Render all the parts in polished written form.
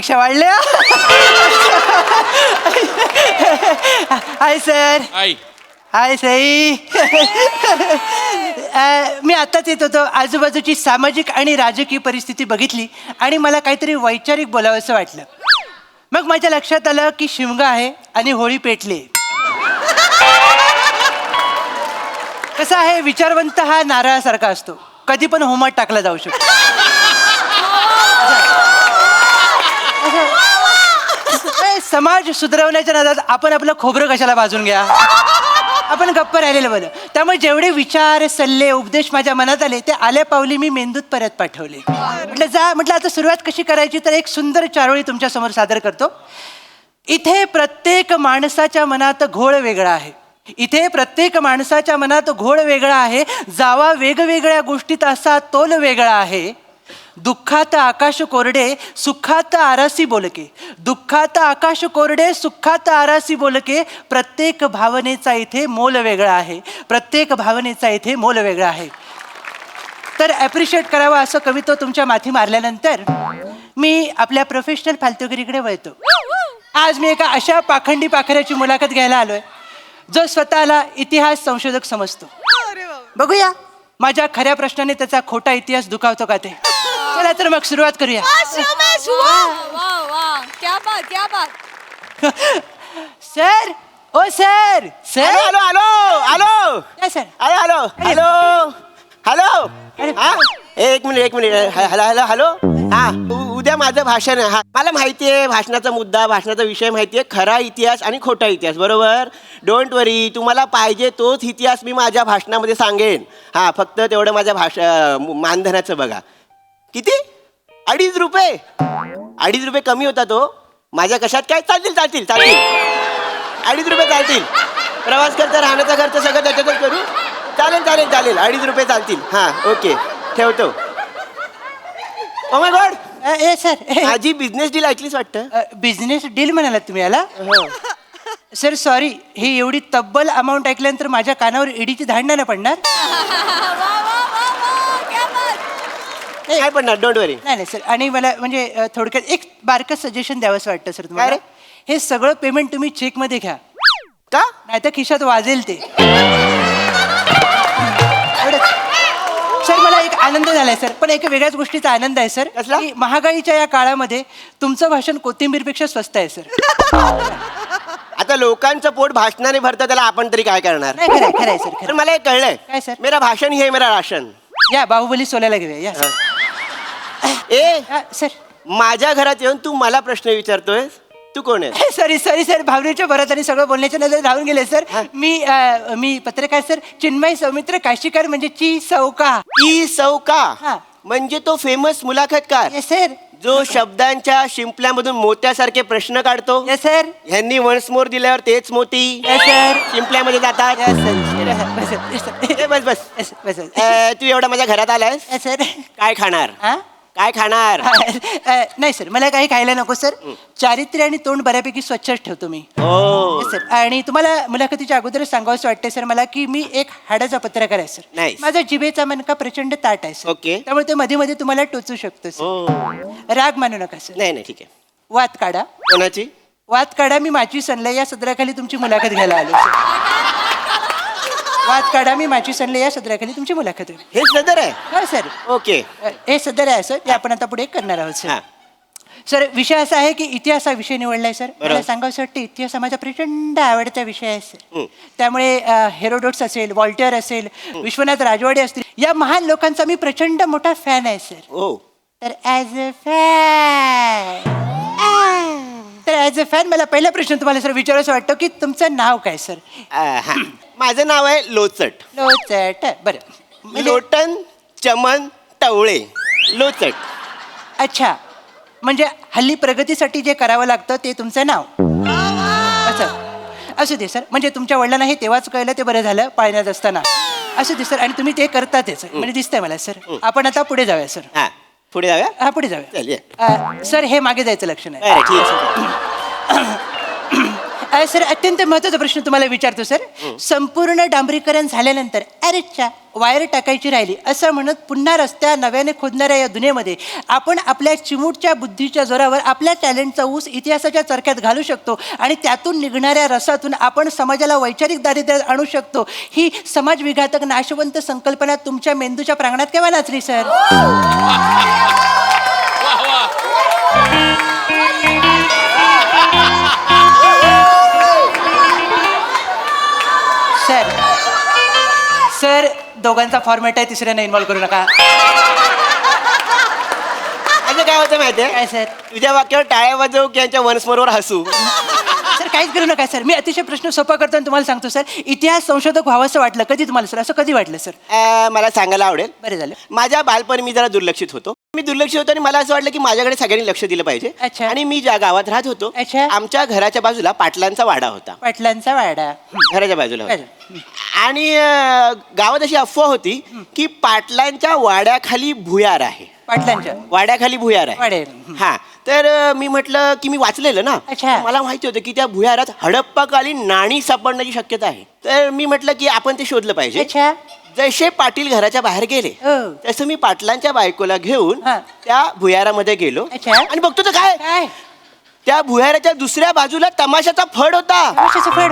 अपेक्षा वाढल्या. Hi sir. आई हाय सई. मी आत्ताच येत होतो. आजूबाजूची सामाजिक आणि राजकीय परिस्थिती बघितली आणि मला काहीतरी वैचारिक बोलावंसं वाटलं. मग माझ्या लक्षात आलं की शिमगा आहे आणि होळी पेटली. कसं आहे, विचारवंत हा नारळासारखा असतो, कधी पण होमात टाकला जाऊ शकतो. समाज सुधारवण्याच्या नादात आपण आपलं खोबरं कशाला भाजून घ्या. आपण गप्प राहिलेलं बरं. त्यामुळे जेवढे विचार, सल्ले, उपदेश माझ्या मनात आले ते आल्या पावली मी मेंदूत परत पाठवले. म्हटलं आता सुरुवात कशी करायची, तर एक सुंदर चारोळी तुमच्या समोर सादर करतो. इथे प्रत्येक माणसाच्या मनात घोळ वेगळा आहे. इथे प्रत्येक माणसाच्या मनात घोळ वेगळा आहे. जावा वेगवेगळ्या गोष्टीत असा तोल वेगळा आहे. दुःखात आकाश कोरडे, सुखात आरासी बोलके. दुःखात आकाश कोरडे, सुखात आरासी बोलके. प्रत्येक भावनेचा इथे मोल वेगळा आहे. प्रत्येक भावनेचा इथे मोल वेगळा आहे. तर ॲप्रिशिएट करावं असं कवित्व तुमच्या माथी मारल्यानंतर मी आपल्या प्रोफेशनल फालतुगिरीकडे वळतो. आज मी एका अशा पाखंडी पाखऱ्याची मुलाखत घ्यायला आलोय जो स्वतःला इतिहास संशोधक समजतो. बघूया माझ्या खऱ्या प्रश्नाने त्याचा खोटा इतिहास दुखावतो का ते. चला तर मग सुरुवात करूया. सर, ओ sir. Sir, hello hello hello काय सर? हॅलो हॅलो हॅलो हा एक मिनिट हॅलो हॅलो हॅलो हा उद्या माझं भाषण आहे. हा मला माहिती आहे भाषणाचा मुद्दा, भाषणाचा विषय माहिती आहे, खरा इतिहास आणि खोटा इतिहास, बरोबर. डोंट वरी, तुम्हाला पाहिजे तोच इतिहास मी माझ्या भाषणामध्ये सांगेन. हा फक्त तेवढं माझ्या मानधनाचं बघा. किती? 2.5 रुपये. 2.5 रुपये कमी होता तो. माझ्या कशात काय चालतील 2.5 रुपये चालतील. प्रवास खर्च, राहण्याचा खर्च सगळं त्याच्यातच करू. चालेल 2.5 रुपये चालतील. हां ओके ठेवतो. Oh my God, A sir, माझी बिझनेस डील ऐकलीच वाटतं. बिझनेस डील म्हणालात तुम्ही याला? सर सॉरी, ही एवढी तब्बल अमाऊंट ऐकल्यानंतर माझ्या कानावर ईडीची धाड नाही पडणार. काय पडणार, डोंट वरी. नाही सर. आणि मला म्हणजे थोडक्यात एक बारकं सजेशन द्यावंसं वाटतं सर तुम्हाला. हे सगळं पेमेंट तुम्ही चेकमध्ये घ्या, का? नाही तर खिशात वाजेल ते. सर मला एक आनंद झालाय सर, पण एका वेगळ्याच गोष्टीचा आनंद आहे सर. कसला? की महागाईच्या या काळामध्ये तुमचं भाषण कोथिंबीरपेक्षा स्वस्त आहे सर. आता लोकांचं पोट भाषणाने भरतं, त्याला आपण तरी काय करणार. नाही खरंय सर, तर खरं. मला एक कळलंय. काय सर? मेरा भाषण ही है मेरा राशन. या बाहुबली सोलायला घेऊया या. ए सर माझ्या घरात येऊन तू मला प्रश्न विचारतोय, तू कोण आहे? सॉरी सर, भावनेच्या भरात आणि सगळं बोलण्याच्या नजर धावून गेले सर. मी पत्रकार सर, चिन्मय सौमित्र काशीकर म्हणजे ची सौका. ई सौका हा. म्हणजे तो फेमस मुलाखतकार येस सर. जो शब्दांच्या शिंपल्यामधून मोत्यासारखे प्रश्न काढतो. Yes sir. ह्यांनी वन्स मोर दिल्यावर तेच मोती येस सर. शिंपल्यामध्ये जातात. Yes sir. ए, बस बस बस. तू एवढा माझ्या घरात आलायस, येस सर. काय खाणार? हा? काय खाणार? नाही सर, मला काही खायला नको सर. चारित्र्य आणि तोंड बऱ्यापैकी स्वच्छच ठेवतो मी. हो सर. आणि तुम्हाला मुलाखतीच्या अगोदरच सांगावंसं वाटतंय सर मला की मी एक हाडाचा पत्रकार आहे सर. Nice. माझा जिभेचा मनका प्रचंड ताट आहे सर. Okay. त्यामुळे ते मध्ये मध्ये तुम्हाला टोचू शकतो सर. हो. राग मानू नका सर. नाही ठीक आहे. वाद काढा. कोणाची? वाद काढा, मी माझी सनलाई या सदराखाली तुमची मुलाखत घ्यायला आलो सर. वाद काढा, मी माझी सनलाई या सदराखाली तुमची मुलाखत. हे सदर आहे. हो सर. ओके. हे सदर आहे सर, ते आपण आता पुढे करणार आहोत सर. हा. सर विषय असा आहे की इतिहास हा विषय निवडलाय सर. बरोबर. मला सांगावंसं वाटतं इतिहास हा माझा प्रचंड आवडता विषय आहे सर. त्यामुळे हेरोडोट्स असेल, वॉल्टर असेल, विश्वनाथ राजवाडे असतील, या महान लोकांचा मी प्रचंड मोठा फॅन आहे सर. ओ तर ॲज अ फॅन मला पहिला प्रश्न तुम्हाला सर विचारायचं वाटतं की तुमचं नाव काय सर? हा. माझं नाव आहे लोचट. लोचट. बरं. लोटन चमन टवळे लोचट. अच्छा, म्हणजे हल्ली प्रगतीसाठी जे करावं लागतं ते तुमचं नाव. असं दे सर. म्हणजे तुमच्या वडिलांना हे तेव्हाच कळलं, ते बरं झालं पाळण्यात असताना. असं दे सर. आणि तुम्ही ते करतातच म्हणजे दिसतंय मला सर. आपण आता पुढे जाऊया सर. हा पुढे जाऊया. हा पुढे जाऊया. चल ये. सर हे मागे जायचं लक्षण आहे. अरे ठीक आहे. सर अत्यंत महत्वाचा प्रश्न तुम्हाला विचारतो सर. संपूर्ण डांबरीकरण झाल्यानंतर अरेच्या वायर टाकायची राहिली असं म्हणत पुन्हा रस्त्या नव्याने खोदणाऱ्या या दुनियेमध्ये आपण आपल्या चिमूटच्या बुद्धीच्या जोरावर आपल्या टॅलेंटचा ऊस इतिहासाच्या चरख्यात घालू शकतो आणि त्यातून निघणाऱ्या रसातून आपण समाजाला वैचारिक दारिद्र्यात आणू शकतो. ही समाज विघातक नाशवंत संकल्पना तुमच्या मेंदूच्या प्रांगणात केव्हा नाचली सर? सर सर दोघांचा फॉर्मॅट आहे, तिसऱ्याने इन्व्हॉल्व करू नका. असं काय होतं माहितीये काय सर? तुझ्या वाक्यावर टाळ्या वाजवू की यांच्या वनस्मोरवर हसू? सर काहीच करू नका सर. मी अतिशय प्रश्न सोपा करतो आणि तुम्हाला सांगतो सर. इतिहास संशोधक व्हावंसं वाटलं कधी तुम्हाला सर? असं कधी वाटलं सर? मला सांगायला आवडेल. बरं झालं. माझ्या बालपणी मी जरा दुर्लक्षित होतो. मी दुर्लक्षित होतो आणि मला असं वाटलं की माझ्याकडे सगळ्यांनी लक्ष दिलं पाहिजे. अच्छा. आणि मी ज्या गावात राहत होतो अच्छा. आमच्या घराच्या बाजूला पाटलांचा वाडा होता. पाटलांचा वाडा. घराच्या बाजूला होता. बरं. आणि गावात अशी अफवा होती की पाटलांच्या वाड्याखाली भुयार आहे. पाटलांच्या वाड्याखाली भुयार आहे. वाडे. हा तर मी म्हटलं की मी वाचलेलं ना. अच्छा. मला माहिती होतं की त्या भुयारात हडप्पाकालीन नाणी सापडण्याची शक्यता आहे. तर मी म्हटलं की आपण ते शोधलं पाहिजे. अच्छा. जसे पाटील घराच्या बाहेर गेले हो. तसं मी पाटलांच्या बायकोला घेऊन हा. त्या भुयारामध्ये गेलो. अच्छा. आणि बघतो तर काय काय? त्या भुयाराच्या दुसऱ्या बाजूला तमाशाचा फड होता. कशाचं फड?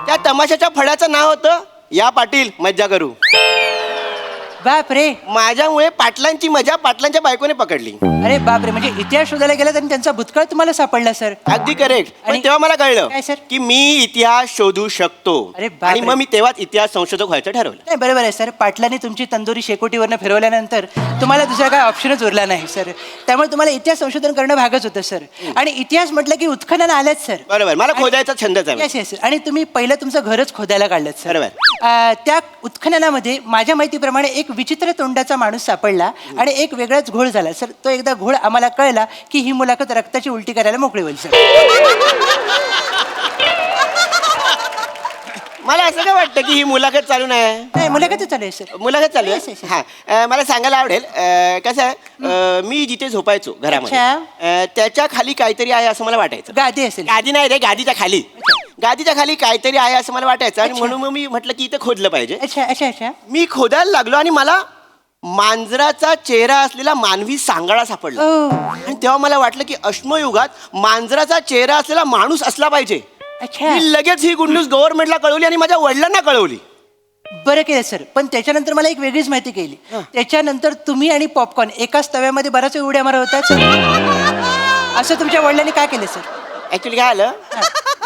त्या तमाशाच्या फडाचं नाव होतं या पाटील मज्जा करू. बाप रे. माझ्यामुळे पाटलांची मजा पाटलांच्या बायकोने पकडली. अरे बाप रे. म्हणजे इतिहास शोधायला गेला आणि त्यांचा भूतकाळ तुम्हाला सापडला सर? अगदी करेक्ट. पण आणि- तेव्हा मला कळलं काय सर? की मी इतिहास शोधू शकतो. अरे बापरे. आणि मग मी तेव्हाच इतिहास संशोधक व्हायचं ठरवलं. नाही बरोबर आहे सर. पाटलांनी तुमची तंदुरी शेकोटीवरनं फिरवल्यानंतर तुम्हाला दुसरा काय ऑप्शनच उरला नाही सर. त्यामुळे तुम्हाला इतिहास संशोधन करणं भागच होतं सर. आणि इतिहास म्हटलं की उत्खनन आलंच सर. बरोबर. मला खोदायचा छंदच आहे. Yes yes. आणि तुम्ही पहिलं तुमचं घरच खोदायला काढलं सर. बरोबर. त्या उत्खननामध्ये माझ्या माहितीप्रमाणे एक विचित्र तोंडाचा माणूस सापडला आणि एक वेगळाच घोळ झाला सर. तो एकदा घोळ आम्हाला कळला की ही मुलाखत रक्ताची उलटी करायला मोकळी होईल सर. मला असं काय वाटतं की ही मुलाखत चालू नाही. नाही मुलाखत चालू आहे सर. मुलाखत चालू Yes, yes, आहे. yes. हा मला सांगायला आवडेल कसं आहे मी जिथे झोपायचो घरामध्ये त्याच्या खाली काहीतरी आहे असं मला वाटायचं. गादी असेल. गादी नाही रे, गादीच्या खाली. गादीच्या खाली काहीतरी आहे असं मला वाटायचं. आणि अच्छा. म्हणून मग मी म्हटलं की इथे खोदलं पाहिजे. अच्छा अच्छा अच्छा. मी खोदायला लागलो आणि मला मांजराचा चेहरा असलेला मानवी सांगाडा सापडला. ओ. आणि तेव्हा मला वाटलं की अश्मयुगात मांजराचा चेहरा असलेला माणूस असला पाहिजे. अच्छा. मी लगेच ही गुड न्यूज गव्हर्नमेंटला कळवली आणि माझ्या वडिलांना कळवली. बरं केलं सर. पण त्याच्यानंतर मला एक वेगळीच माहिती केली. त्याच्यानंतर तुम्ही आणि पॉपकॉर्न एकाच तव्यामध्ये बराच वेळ उड्या मारत होता सर. असं तुमच्या वडिलांनी काय केलं सर? ऍक्च्युली काय आलं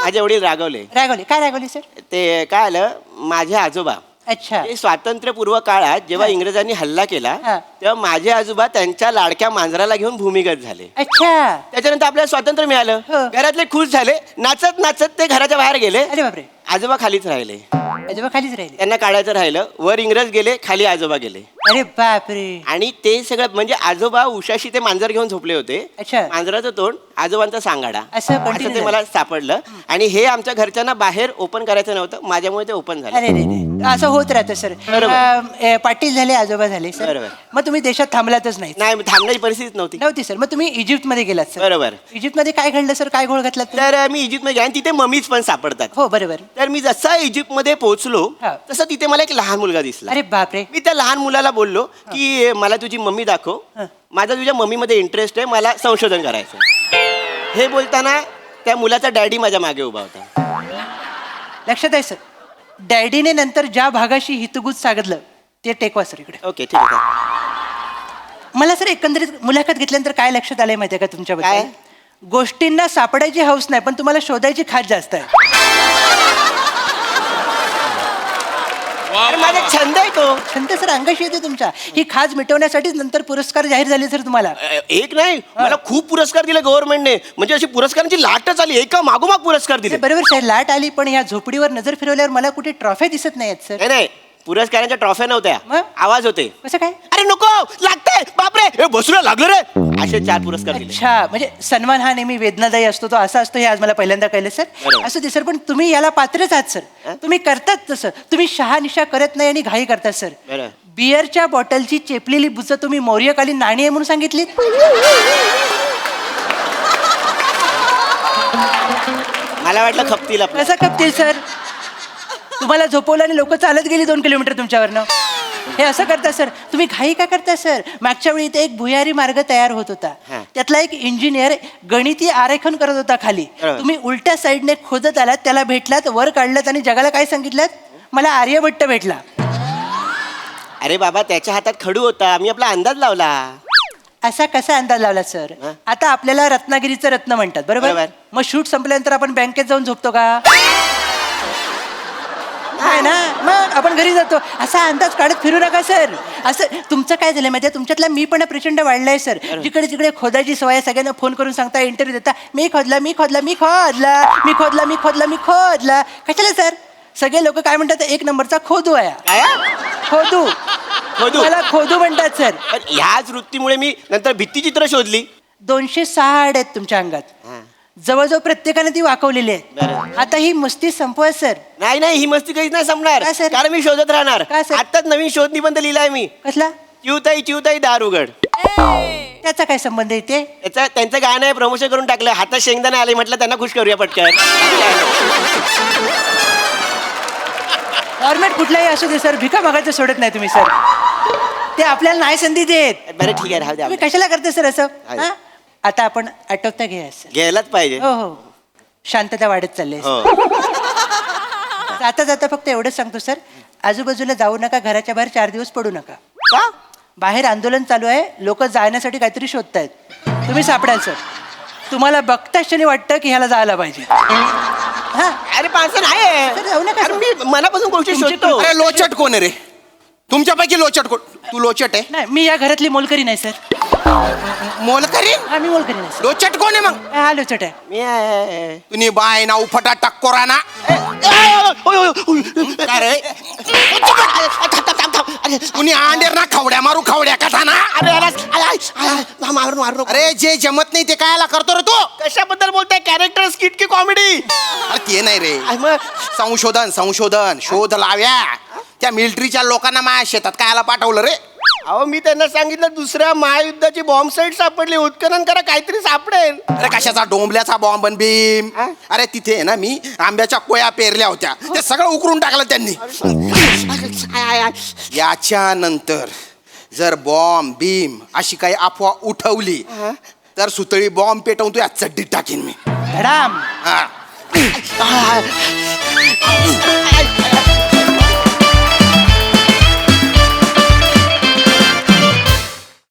माझे वडील रागवले. रागवले? काय रागवले सर? ते काय आलं माझे आजोबा अच्छा. हे स्वातंत्र्यपूर्व काळात जेव्हा इंग्रजांनी हल्ला केला हा. तेव्हा माझे आजोबा त्यांच्या लाडक्या मांजराला घेऊन भूमिगत झाले. अच्छा. त्याच्यानंतर आपल्याला स्वातंत्र्य मिळालं. हो. घरातले खुश झाले. नाचत नाचत ते घराच्या बाहेर गेले. अरे बापरे. आजोबा खालीच राहिले. आजोबा खालीच राहिले. त्यांना काढायचं राहिलं. वर इंग्रज गेले, खाली आजोबा गेले. अरे बापरे. आणि ते सगळं म्हणजे आजोबा उशाशी ते मांजर घेऊन झोपले होते. अच्छा. मांजराचं तोंड आजोबांचा सांगाडा असं continue ते मला सापडलं. आणि हे आमच्या घरच्यांना बाहेर ओपन करायचं नव्हतं. माझ्यामुळे ते ओपन झालं. अरे रे रे. असं होत राहतं सर. बरोबर. पाटील झाले, आजोबा झाले सर. बरोबर. मग तुम्ही देशात थांबलातच नाही? नाही थांबण्याची परिस्थिती नव्हती. नव्हती सर. मग तुम्ही इजिप्तमध्ये गेलात सर. बरोबर. इजिप्तमध्ये काय घडलं सर? काय घोळ घातला तुम्ही? तर मी इजिप्तमध्ये गेले आणि तिथे ममीज पण सापडतात. हो बरोबर. तर मी जसा इजिप्तमध्ये पोहोचलो हा. तसं तिथे मला एक लहान मुलगा दिसला. अरे बापरे. मी त्या लहान मुलाला बोललो की मला तुझी मम्मी दाखव. हा. माझा तुझ्या मम्मीमध्ये इंटरेस्ट आहे, मला संशोधन करायचं. हे बोलताना त्या मुलाचा डॅडी माझ्या मागे उभा होता. लक्षात आहे सर. डॅडीने नंतर ज्या भागाशी हितगुज सांगितलं ते टेकवा सर इकडे. ओके ठीक आहे. मला सर एकंदरीत मुलाखत घेतल्यानंतर काय लक्षात आलंय माहितीये का तुमच्याबद्दल? काय? गोष्टींना सापडायची हौस नाही पण तुम्हाला शोधायची खात जास्त आहे. अरे, माझा छंद आहे तो. छंद सर अंगाशी येते तुमच्या. ही खाज मिटवण्यासाठीच नंतर पुरस्कार जाहीर झाले सर तुम्हाला. एक नाही मला खूप पुरस्कार दिले गव्हर्नमेंटने. म्हणजे अशी पुरस्कारांची लाटच आली. एका मागोमाग पुरस्कार दिले. बरोबर सर. लाट आली पण ह्या झोपडीवर नजर फिरवल्यावर मला कुठे ट्रॉफी दिसत नाहीत सर. नाही पुरस्कारांच्या ट्रॉफ्या नव्हत्या. मग? आवाज होते. कसं काय? अरे नको लागतंय बापरे हे बसूला लागलं रे. असे 4 पुरस्कार दिले. अच्छा. म्हणजे सन्मान हा नेहमी वेदनादायी असतो तो असा असतो हे आज मला पहिल्यांदा कळलं सर. बरोबर. असं ते सर. पण तुम्ही याला पात्रच आहात सर. तुम्ही करतात तसं. तुम्ही शहानिशा करत नाही आणि घाई करतात सर. बरं. बियरच्या बॉटलची चेपलेली बुचं तुम्ही मौर्यकालीन नाणी आहे म्हणून सांगितलीत. मला वाटलं खपतील आपलं. कसं खपतील सर? तुम्हाला झोपवलं आणि लोक चालत गेली 2 किलोमीटर तुमच्यावरनं. हे असं करता सर? तुम्ही घाई का करता सर? मागच्या वेळी इथे एक भुयारी मार्ग तयार होत होता. हा. त्यातला एक इंजिनियर गणिती आरेखन करत होता खाली. बरोबर. तुम्ही उलट्या साईडने खोदत आलात, त्याला भेटलात, वर काढलात आणि जगाला काय सांगितलं? मला आर्यभट्ट भेटला. अरे बाबा, त्याच्या हातात खडू होता, आम्ही आपला अंदाज लावला. असा कसा अंदाज लावला सर? हा? आता आपल्याला रत्नागिरीचं रत्न म्हणतात, बरोबर? बरोबर. मग शूट संपल्यानंतर आपण बँकेत जाऊन झोपतो का? आहे ना, मग आपण घरी जातो. असा अंदाज काढत फिरू नका सर. असं तुमचं काय झालं माहिती आहे? तुमच्यातला मी पण प्रचंड वाढलाय सर. जिकडे तिकडे खोदायची सवय, सगळ्यांना फोन करून सांगता, इंटरव्ह्यू देता, मी खोदला, मी खोदला, मी खोदला, मी खोदला, मी खोदला, मी खोदला. कशाला सर? सगळे लोक काय म्हणतात? 1 नंबरचा खोदू आहे. काय? खोदू. खोदू? मला खोदू म्हणतात सर. पण ह्याच वृत्तीमुळे मी नंतर भित्तीचित्र शोधली. 206 हाड आहेत तुमच्या अंगात. हा. जवळजवळ प्रत्येकाने ती वाकवलेली आहे. बरं. आता ही मस्ती संपवा सर. नाही नाही, ही मस्ती काहीच नाही संपणार. का सर? कारण मी शोधत राहणार. का सर? आत्ताच नवीन शोध निबंध लिहिलाय मी. कसला? चिवताई चिवताई दार उघड. त्याचा काय संबंध येते? त्यांचं गाणं आहे, प्रमोशन करून टाकलं. हातात शेंगदाणे आले, म्हटलं त्यांना खुश करूया पटकन. फॉर्मॅट कुठलाही असू दे सर, भिका मागायचं सोडत नाही तुम्ही सर. ते आपल्याला नाही संधी देत. बरं ठीक आहे, राहू द्या. तुम्ही कशाला करते सर असं? आहे. हा? आता आपण आटोपता घ्या सर. घ्यायलाच पाहिजे. हो हो, शांतता वाढत चालली आहे. हो. जाता जाता फक्त एवढंच सांगतो सर, आजूबाजूला जाऊ नका, घराच्या बाहेर 4 दिवस पडू नका. का? बाहेर आंदोलन चालू आहे, लोक जाण्यासाठी काहीतरी शोधतायत. तुम्ही सापडाल सर. तुम्हाला बघताच क्षणी वाटतं की ह्याला जायला पाहिजे. हा, अरे पार्सल आहे. सर, जाऊ नका, अरे सर. मी मनापासून गोष्टी तुमची शोधतो. अरे लोचट कोण आहे रे? तुमच्यापैकी लोचट कोण? तू लोचट आहे? नाही, मी या घरातली मोलकरी नाही सर. मोलकरी? हा, मी मोलकरी नाही सर. लोचट कोण आहे मग? हा, लोचट आहे. मी आहे. तुम्ही बाय ना उफटा टक्कोरा ना. काय रे? कुणी अंडेर ना खवड्या मारू, खवड्या कथा ना. मारून मारू. अरे जे जमत नाही ते कायला करतो रे तू? कशाबद्दल बोलताय? कॅरेक्टर, स्किट की कॉमेडी? अरे ते नाही रे, मग संशोधन संशोधन शोध लाव्या. त्या मिलिटरीच्या लोकांना माझ्या शेतात कायला पाठवलं रे? अहो, मी त्यांना सांगितलं दुसऱ्या महायुद्धाची बॉम्ब साईट सापडली, उत्खनन करा, काहीतरी सापडेल. अरे कशाचा डोंबल्याचा बॉम्ब आणि भीम? हा? अरे तिथे आहे ना, मी आंब्याच्या कोया पेरल्या होत्या, ते सगळं उकरून टाकलं त्यांनी. याच्यानंतर जर बॉम्ब भीम अशी काही अफवा उठवली तर सुतळी बॉम्ब पेटवून तू या चड्डीत टाकीन मी. धडाम. हा.